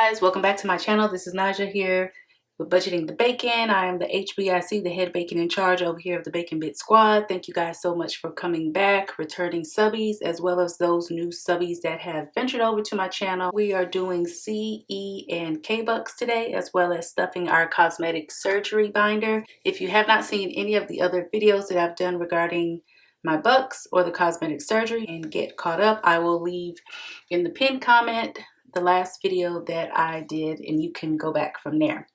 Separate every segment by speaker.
Speaker 1: guys, welcome back to my channel. This is Naja here with Budgeting the Bacon. I am the HBIC, the head bacon in charge over here of the Bacon Bit Squad. Thank you guys so much for coming back, returning subbies, as well as those new subbies that have ventured over to my channel. We are doing C, E, and K bucks today, as well as stuffing our cosmetic surgery binder. If you have not seen any of the other videos that I've done regarding my bucks or the cosmetic surgery and get caught up, I will leave in the pinned comment the last video that I did, and you can go back from there.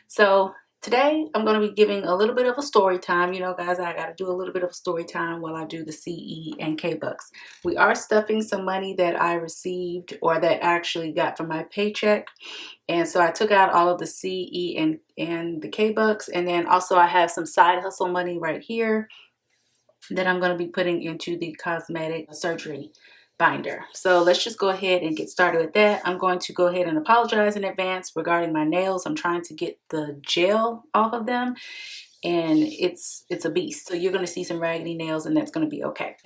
Speaker 1: So today I'm going to be giving a little bit of a story time. You know, guys, I got to do a little bit of story time while I do the CE and K bucks. We are stuffing some money that I received, or that I actually got from my paycheck, and so I took out all of the CE and the K bucks, and then also I have some side hustle money right here that I'm going to be putting into the cosmetic surgery binder. So let's just go ahead and get started with that. I'm going to go ahead and apologize in advance regarding my nails. I'm trying to get the gel off of them, and it's a beast. So you're going to see some raggedy nails, and that's going to be okay.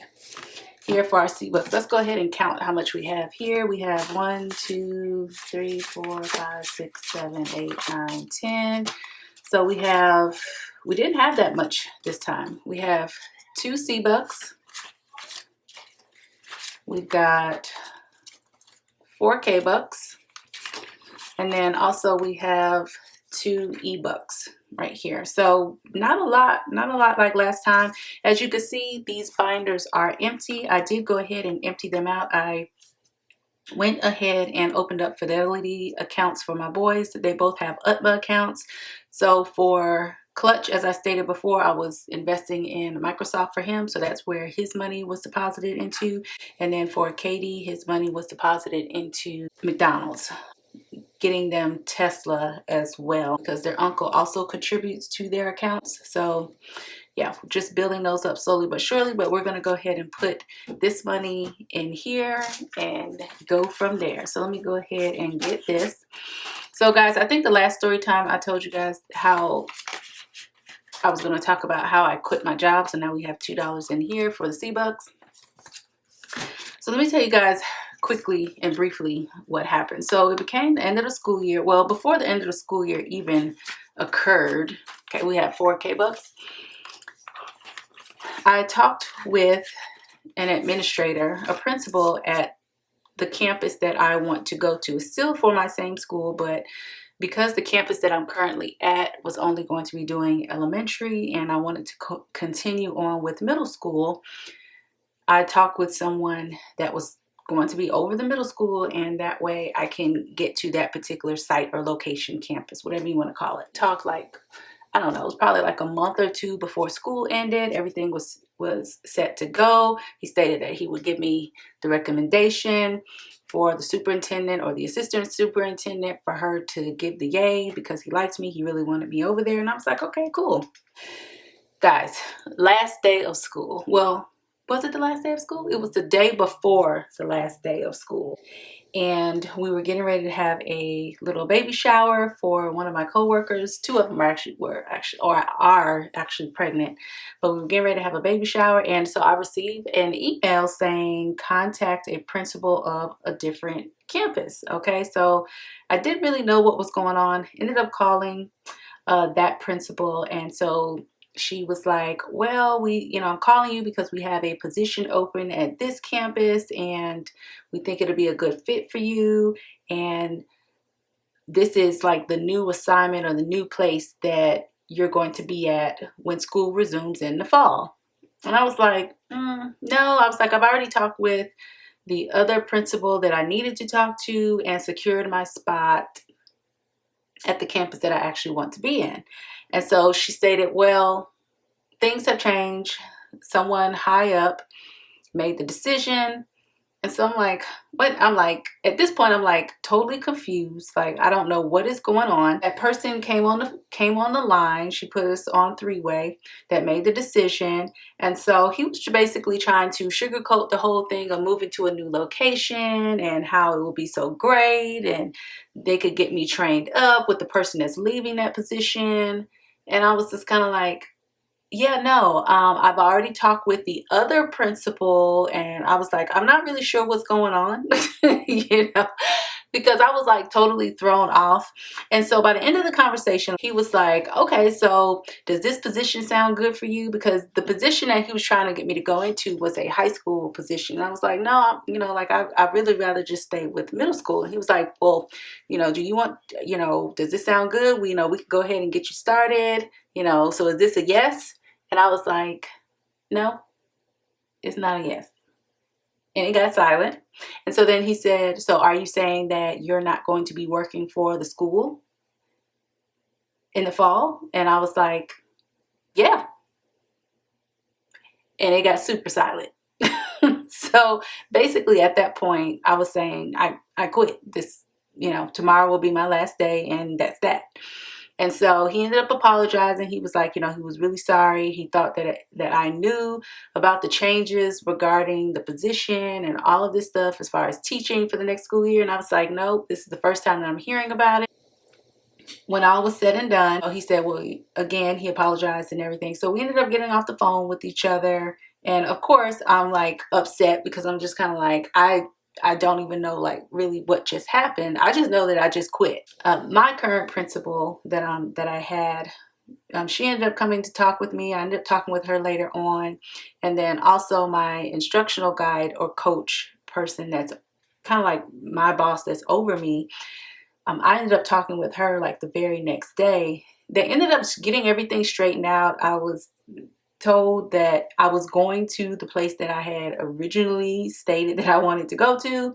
Speaker 1: Here for our C-bucks, let's go ahead and count how much we have here. We have 1, 2, 3, 4, 5, 6, 7, 8, 9, 10. So we didn't have that much this time. We have 2 C-bucks. We've got 4 K bucks, and then also we have 2 E bucks right here. So not a lot like last time. As you can see, these binders are empty. I did go ahead and empty them out. I went ahead and opened up Fidelity accounts for my boys. They both have UTMA accounts. So for Clutch, as I stated before, I was investing in Microsoft for him, so that's where his money was deposited into. And then for Katie, his money was deposited into McDonald's, getting them Tesla as well, because their uncle also contributes to their accounts. So yeah, just building those up slowly but surely, but we're going to go ahead and put this money in here and go from there. So let me go ahead and get this. So guys, I think the last story time I told you guys how I was going to talk about how I quit my job. So now we have $2 in here for the C-bucks. So let me tell you guys quickly and briefly what happened. So it became the end of the school year. Well, before the end of the school year even occurred, okay, we have 4 K bucks. I talked with an administrator, a principal at the campus that I want to go to. It's still for my same school, but because the campus that I'm currently at was only going to be doing elementary and I wanted to continue on with middle school, I talked with someone that was going to be over the middle school, and that way I can get to that particular site or location, campus, whatever you want to call it. Talk like, I don't know, it was probably like a month or 2 before school ended. Everything was set to go. He stated that he would give me the recommendation for the superintendent or the assistant superintendent for her to give the yay, because he liked me. He really wanted me over there. And I was like, okay, cool. Guys, last day of school. Well, was it the last day of school? It was the day before the last day of school. And we were getting ready to have a little baby shower for one of my coworkers. 2 of them are actually pregnant, but we were getting ready to have a baby shower. And so I received an email saying contact a principal of a different campus. Okay, so I didn't really know what was going on. Ended up calling that principal, and so she was like, well, I'm calling you because we have a position open at this campus and we think it'll be a good fit for you. And this is like the new assignment or the new place that you're going to be at when school resumes in the fall. And I was like, no. I was like, I've already talked with the other principal that I needed to talk to and secured my spot at the campus that I actually want to be in. And so she stated, well, things have changed. Someone high up made the decision. And so I'm like, what? I'm like, at this point, I'm like totally confused. Like, I don't know what is going on. That person came on the line. She put us on 3-way that made the decision. And so he was basically trying to sugarcoat the whole thing of moving to a new location and how it will be so great. And they could get me trained up with the person that's leaving that position. And I was just kind of like, yeah, no, I've already talked with the other principal, and I was like, I'm not really sure what's going on. You know, because I was like totally thrown off. And so by the end of the conversation, he was like, okay, so does this position sound good for you? Because the position that he was trying to get me to go into was a high school position. And I was like, no, you know, like I really rather just stay with middle school. And he was like, well, you know, do you want, you know, does this sound good? We, you know, we could go ahead and get you started, you know, so is this a yes? And I was like, no, it's not a yes. And it got silent. And so then he said, so are you saying that you're not going to be working for the school in the fall? And I was like, yeah. And it got super silent. So basically at that point, I was saying, I quit this, you know, tomorrow will be my last day and that's that. And so he ended up apologizing. He was like, you know, he was really sorry. He thought that I knew about the changes regarding the position and all of this stuff as far as teaching for the next school year. And I was like, nope, this is the first time that I'm hearing about it. When all was said and done, he said, well, again, he apologized and everything. So we ended up getting off the phone with each other. And of course, I'm like upset because I'm just kind of like, I don't even know like really what just happened. I just know that I just quit. My current principal that I had, she ended up coming to talk with me. I ended up talking with her later on. And then also my instructional guide or coach person that's kind of like my boss that's over me. I ended up talking with her like the very next day. They ended up getting everything straightened out. I was told that I was going to the place that I had originally stated that I wanted to go to,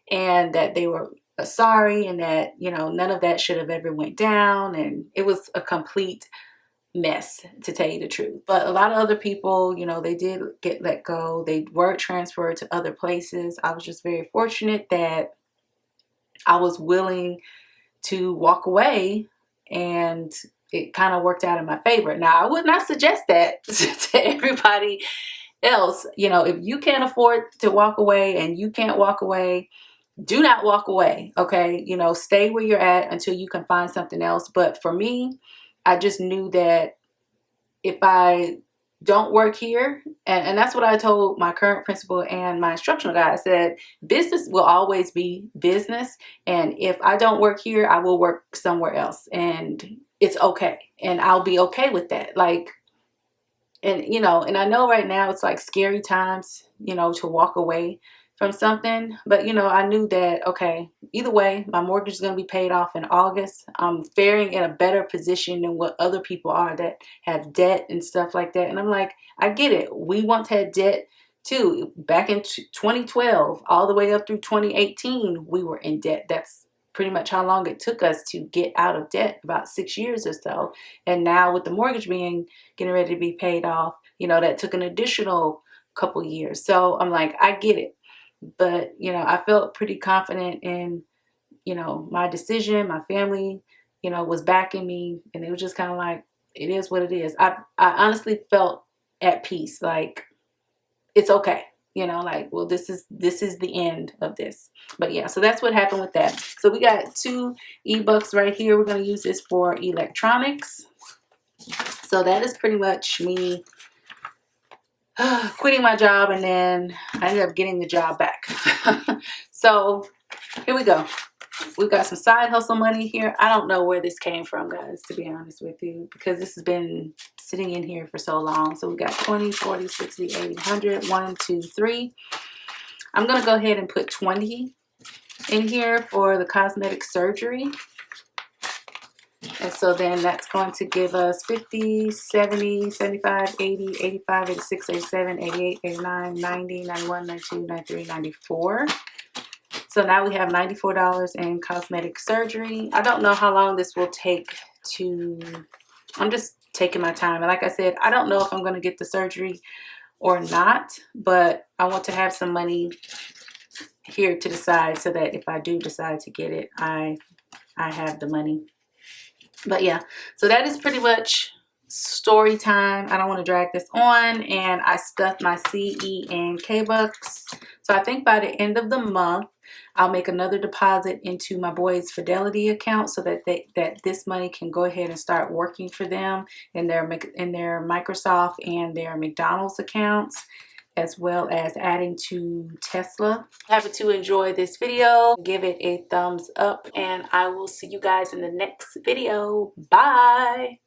Speaker 1: and that they were sorry, and that, you know, none of that should have ever went down, and it was a complete mess, to tell you the truth. But a lot of other people, you know, they did get let go. They were transferred to other places. I was just very fortunate that I was willing to walk away, and it kind of worked out in my favor. Now, I would not suggest that to everybody else. You know, if you can't afford to walk away and you can't walk away, do not walk away. Okay. You know, stay where you're at until you can find something else. But for me, I just knew that if I don't work here, and that's what I told my current principal and my instructional guy. I said, business will always be business. And if I don't work here, I will work somewhere else. And it's okay. And I'll be okay with that. Like, and, you know, and I know right now it's like scary times, you know, to walk away from something. But, you know, I knew that, okay, either way, my mortgage is going to be paid off in August. I'm faring in a better position than what other people are that have debt and stuff like that. And I'm like, I get it. We once had debt too. Back in 2012, all the way up through 2018, we were in debt. That's pretty much how long it took us to get out of debt, about 6 years or so. And now with the mortgage getting ready to be paid off, you know, that took an additional couple years. So I'm like, I get it. But, you know, I felt pretty confident in, you know, my decision. My family, you know, was backing me, and it was just kind of like, it is what it is. I honestly felt at peace. Like, it's okay. You know, like, well, this is the end of this. But yeah, so that's what happened with that. So we got 2 eBucks right here. We're going to use this for electronics. So that is pretty much me quitting my job, and then I ended up getting the job back. So here we go. We've got some side hustle money here. I don't know where this came from, guys, to be honest with you, because this has been sitting in here for so long. So we got 20, 40, 60, 80, 100, 1, 2, 3. I'm going to go ahead and put 20 in here for the cosmetic surgery. And so then that's going to give us 50, 70, 75, 80, 85, 86, 87, 88, 89, 90, 91, 92, 93, 94. So now we have $94 in cosmetic surgery. I don't know how long this will take to, I'm just taking my time. And like I said, I don't know if I'm going to get the surgery or not, but I want to have some money here to decide so that if I do decide to get it, I have the money. But yeah, so that is pretty much story time. I don't want to drag this on, and I stuffed my CE and K-Bucks. So I think by the end of the month, I'll make another deposit into my boys' Fidelity account so that this money can go ahead and start working for them in their Microsoft and their McDonald's accounts. as well as adding to Tesla. Happy to enjoy this video. Give it a thumbs up and I will see you guys in the next video. Bye.